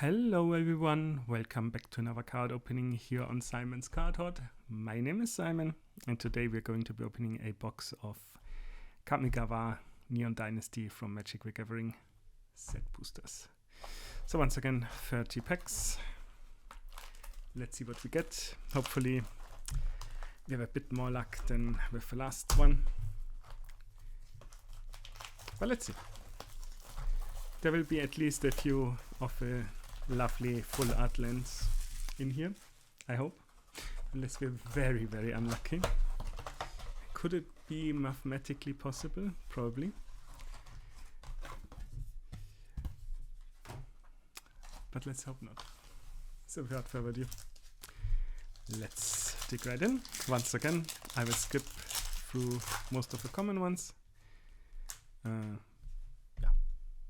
Hello everyone, welcome back to another card opening here on Simon's Card Hut. My name is Simon and today we're going to be opening a box of Kamigawa Neon Dynasty from Magic the Gathering set boosters. So once again, 30 packs. Let's see what we get. Hopefully we have a bit more luck than with the last one. But let's see. There will be at least a few of the lovely full art lands in here, I hope. Unless we're very, very unlucky. Could it be mathematically possible? Probably. But let's hope not. So without further ado, let's dig right in. Once again, I will skip through most of the common ones.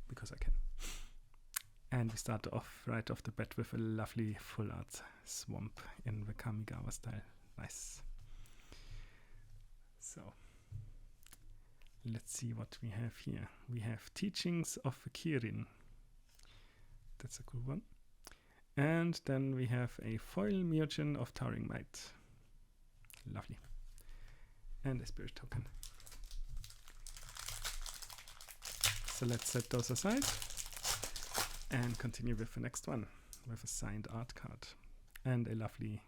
Because I can. And we start off right off the bat with a lovely full art swamp in the Kamigawa style. Nice. So let's see what we have here. We have Teachings of the Kirin. That's a cool one. And then we have a foil Myojin of Towering Might. Lovely. And a spirit token. So let's set those aside and continue with the next one with a signed art card and a lovely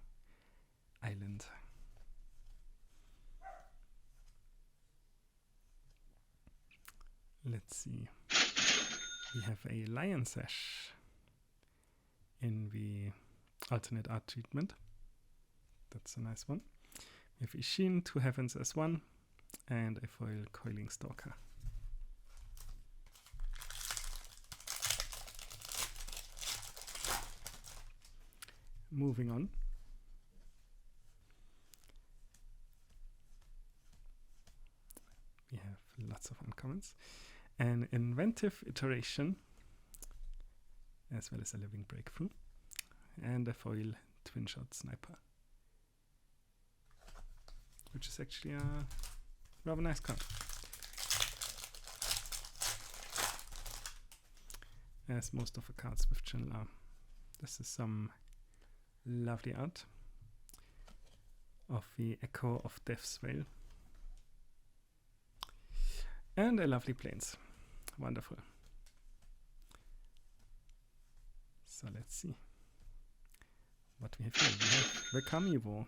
island. Let's see. We have a lion sash in the alternate art treatment. That's a nice one. We have Ishin, 2 heavens as 1, and a foil coiling stalker. Moving on. We have lots of uncommons. An inventive iteration, as well as a living breakthrough, and a foil twin shot sniper, which is actually a rather nice card. As most of the cards with channel are. This is some lovely art of the Echo of Death's Veil. And a lovely plains. Wonderful. So let's see what we have here. We have the Kamigawa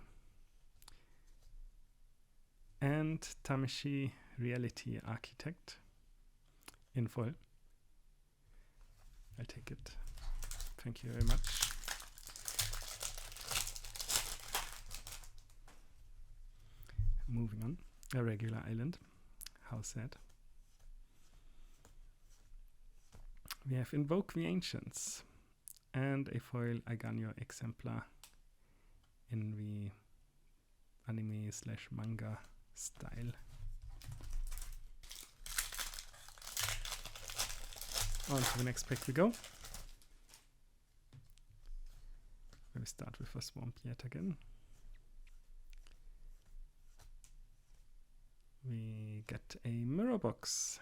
and Tameshi Reality Architect in foil. I'll take it. Thank you very much. Moving on, a regular island. How sad. We have Invoke the Ancients and a foil Aiganyo exemplar in the anime / manga style. On to the next pack we go. We start with a swamp yet again. We get a mirror box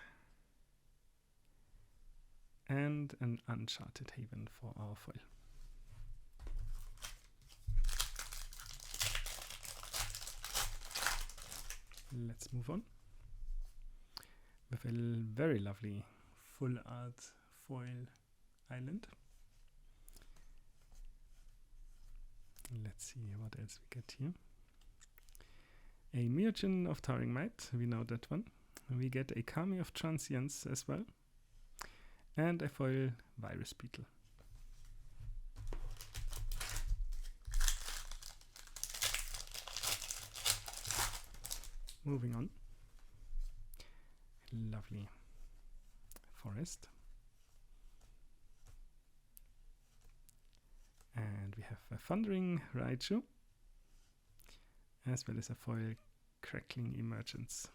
and an Uncharted Haven for our foil. Let's move on with a very lovely full art foil island. Let's see what else we get here. A Myojin of Towering Might, we know that one. We get a Kami of Transience as well. And a foil Virus Beetle. Moving on. Lovely forest. And we have a Thundering Raichu, as well as a foil Crackling Emergence.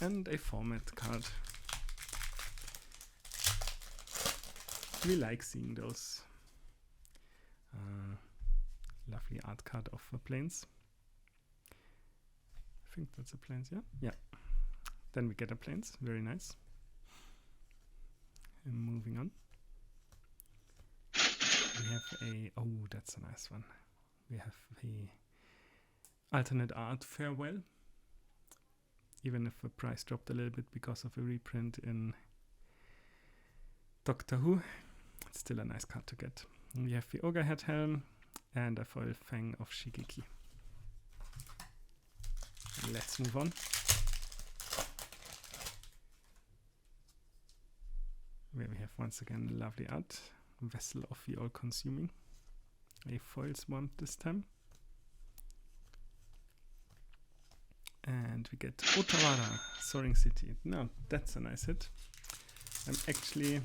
And a format card. We like seeing those. Lovely art card of the plains. I think that's a plains, yeah? Yeah. Then we get a plains, very nice. And moving on. oh, that's a nice one. We have the alternate art Farewell. Even if the price dropped a little bit because of a reprint in Doctor Who, it's still a nice card to get. And we have the Ogre Head Helm and a foil Fang of Shigeki. Let's move on. Where we have once again lovely art. Vessel of the All-Consuming. A foil Swamp this time. And we get Otawara, Soaring City. Now, that's a nice hit. I'm actually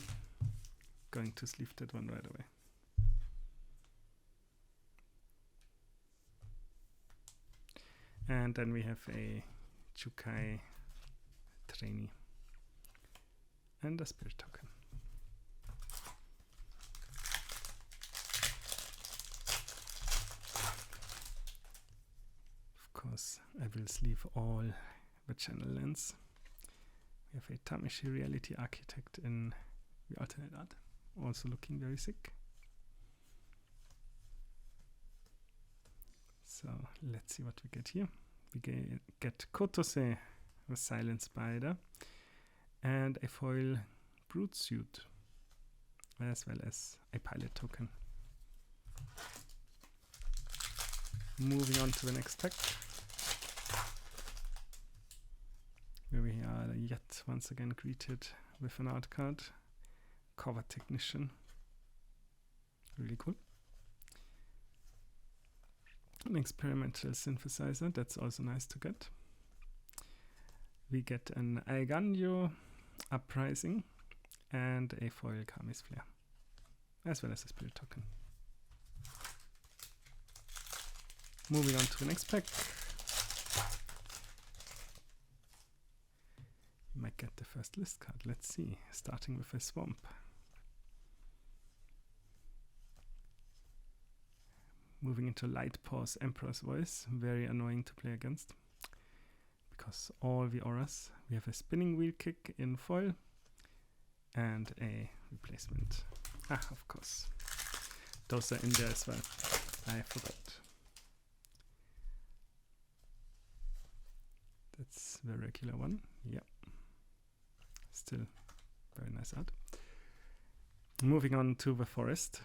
going to sleeve that one right away. And then we have a Chukai trainee and a spirit token. Of course, I will sleeve all the channel lands. We have a Tameshi Reality Architect in the alternate art, also looking very sick. So let's see what we get here. We get Kotose, the Silent Spider, and a foil Brute Suit, as well as a pilot token. Moving on to the next pack, where we are yet once again greeted with an art card, Cover Technician. Really cool. An experimental synthesizer, that's also nice to get. We get an Aiganjo Uprising and a foil Kami's Flare, as well as a spirit token. Moving on to the next pack. You might get the first list card, let's see, starting with a Swamp. Moving into Light Pause Emperor's Voice, very annoying to play against. Because all the auras, we have a Spinning Wheel Kick in foil and a replacement. Ah, of course. Those are in there as well. I forgot. That's the regular one. Yeah. Still very nice art. Moving on to the Forest.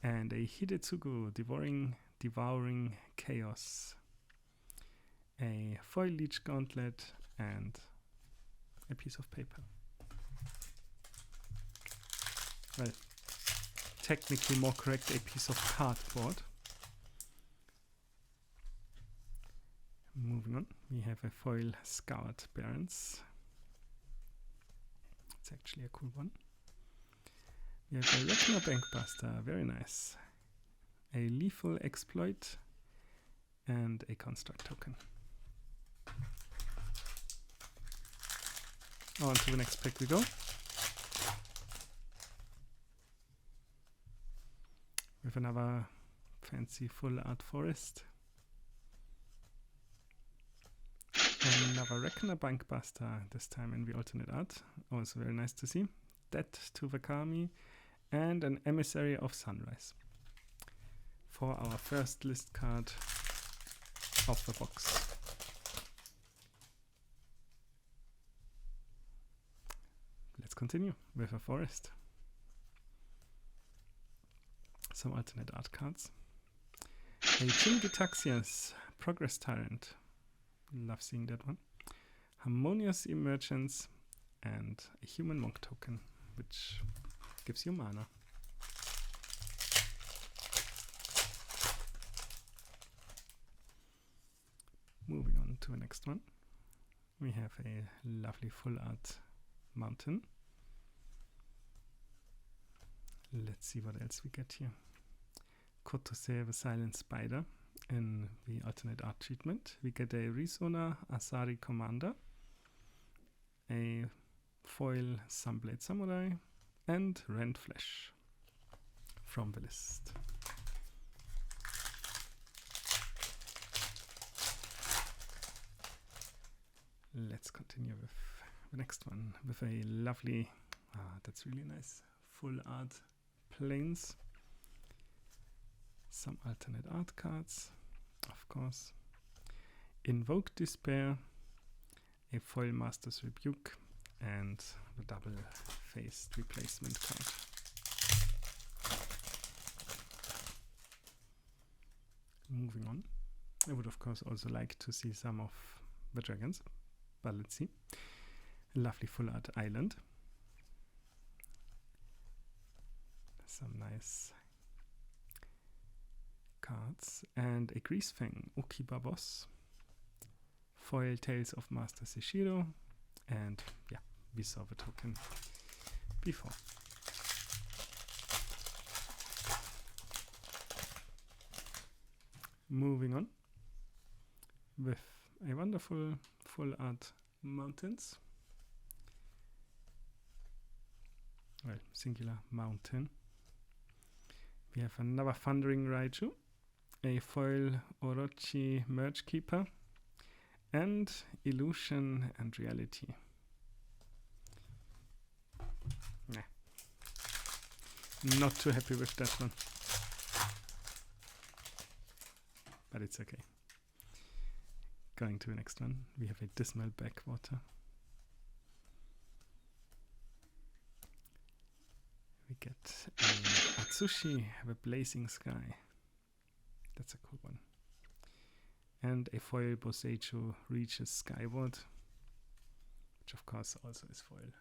And a Hidetsugu Devouring Chaos, a foil Leech Gauntlet, and a piece of paper. Well, technically more correct, a piece of cardboard. Moving on, we have a foil Scoured Barons. It's actually a cool one. We have a Retina Bankbuster, very nice. A Lethal Exploit and a Construct token. On to the next pack we go. With another fancy full art forest. Another Reckoner Bankbuster, this time in the alternate art. Also very nice to see. Death to the Kami. And an Emissary of Sunrise for our first list card of the box. Let's continue with a forest. Some alternate art cards. A Jin-Gitaxias Progress Tyrant. Love seeing that one. Harmonious Emergence and a Human Monk token, which gives you mana. Moving on to the next one. We have a lovely full art mountain. Let's see what else we get here. Kotose, the Silent Spider in the alternate art treatment. We get a Risona Asari Commander, a foil Sunblade Samurai, and Rend Flesh from the list. Let's continue with the next one with a lovely, that's really nice, full art planes. Some alternate art cards, of course. Invoke Despair, a foil Master's Rebuke, and the double-faced replacement card. Moving on. I would of course also like to see some of the dragons, but let's see. A lovely full art island. Some nice cards. And a Greasefang Okiba boss. Foil Tales of Master Seshiro. And yeah, we saw the token before. Moving on with a wonderful full art mountains. Well, singular mountain. We have another Thundering Raiju, a foil Orochi Merge Keeper, and Illusion and Reality. Nah. Not too happy with that one. But it's okay. Going to the next one. We have a Dismal Backwater. We get a Atsushi, the Blazing Sky. That's a cool one. And a foil Boseicho Reaches Skyward, which of course also is foil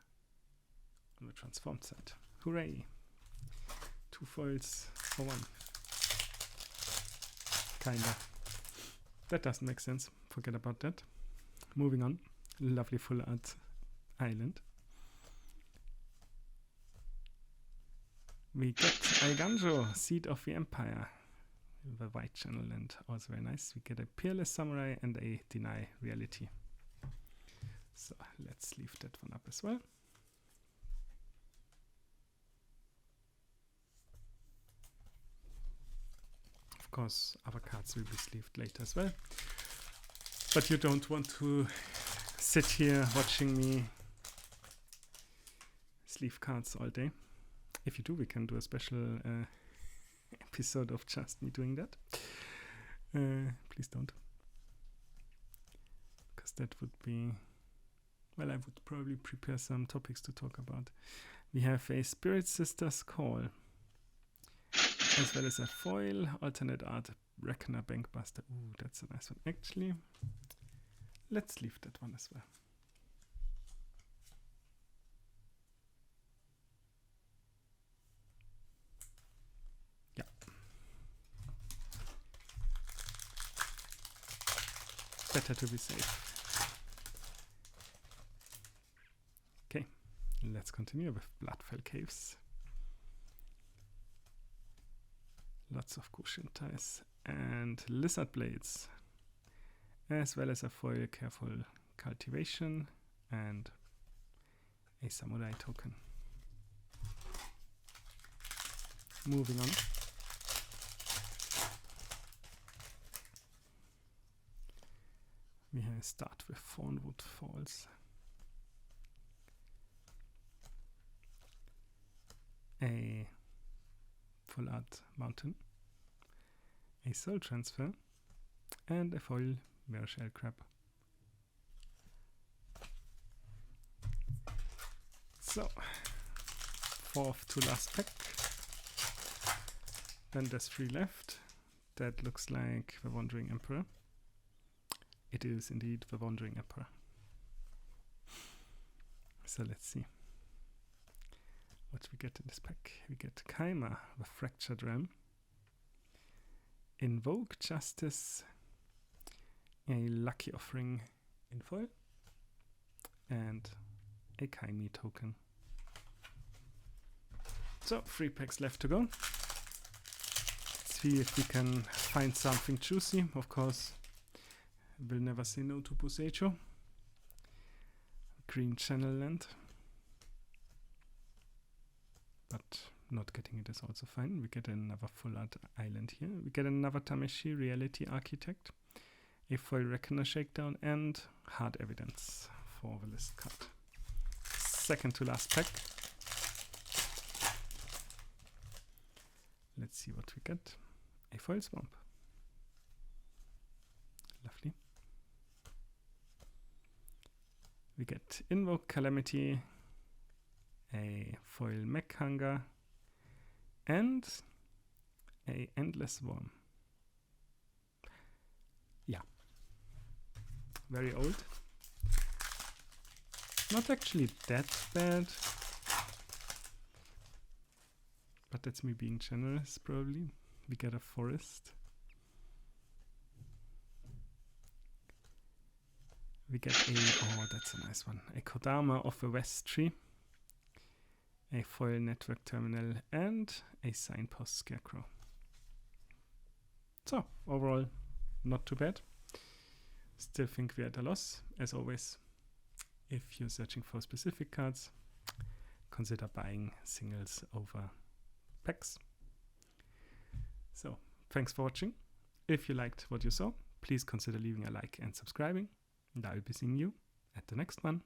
on the transformed side. Hooray! 2 foils for 1. Kinda. That doesn't make sense. Forget about that. Moving on. Lovely full art island. We get Aiganjo, Seed of the Empire. The white channel and also very nice. We get a Peerless Samurai and a Deny Reality. So let's leave that one up as well. Of course, other cards will be sleeved later as well. But you don't want to sit here watching me sleeve cards all day. If you do, we can do a special episode of just me doing that. Please don't. Because that would be... Well, I would probably prepare some topics to talk about. We have a Spirit Sisters Call. As well as a foil, alternate art, Reckoner Bankbuster. Ooh, that's a nice one. Actually, let's leave that one as well. Yeah. Better to be safe. Okay, let's continue with Bloodfell Caves. Lots of Gushin ties and Lizard Blades, as well as a foil Careful Cultivation and a Samurai token. Moving on. We start with Thornwood Falls. A full art mountain, a soul transfer, and a foil Mirror Shell Crab. So, 4th to last pack. Then there's 3 left. That looks like the Wandering Emperor. It is indeed the Wandering Emperor. So let's see what we get in this pack. We get Kaima, the Fractured Realm. Invoke Justice, a Lucky Offering in foil, and a Kaimi token. So 3 packs left to go. Let's see if we can find something juicy. Of course, we'll never say no to Boseicho. Green Channel Land. But not getting it is also fine. We get another full art island here. We get another Tameshi Reality Architect, a foil Reckoner Shakedown, and Hard Evidence for the list card. second to last pack. Let's see what we get. A foil swamp. Lovely. We get Invoke Calamity, a foil Mech Hunger, and a Endless Worm. Yeah. Very old. Not actually that bad. But that's me being generous, probably. We get a forest. We get a, oh, that's a nice one. A Kodama of a West Tree. A foil network terminal and a signpost scarecrow. So, overall, not too bad. Still think we're at a loss. As always, if you're searching for specific cards, consider buying singles over packs. So, thanks for watching. If you liked what you saw, please consider leaving a like and subscribing. And I will be seeing you at the next one.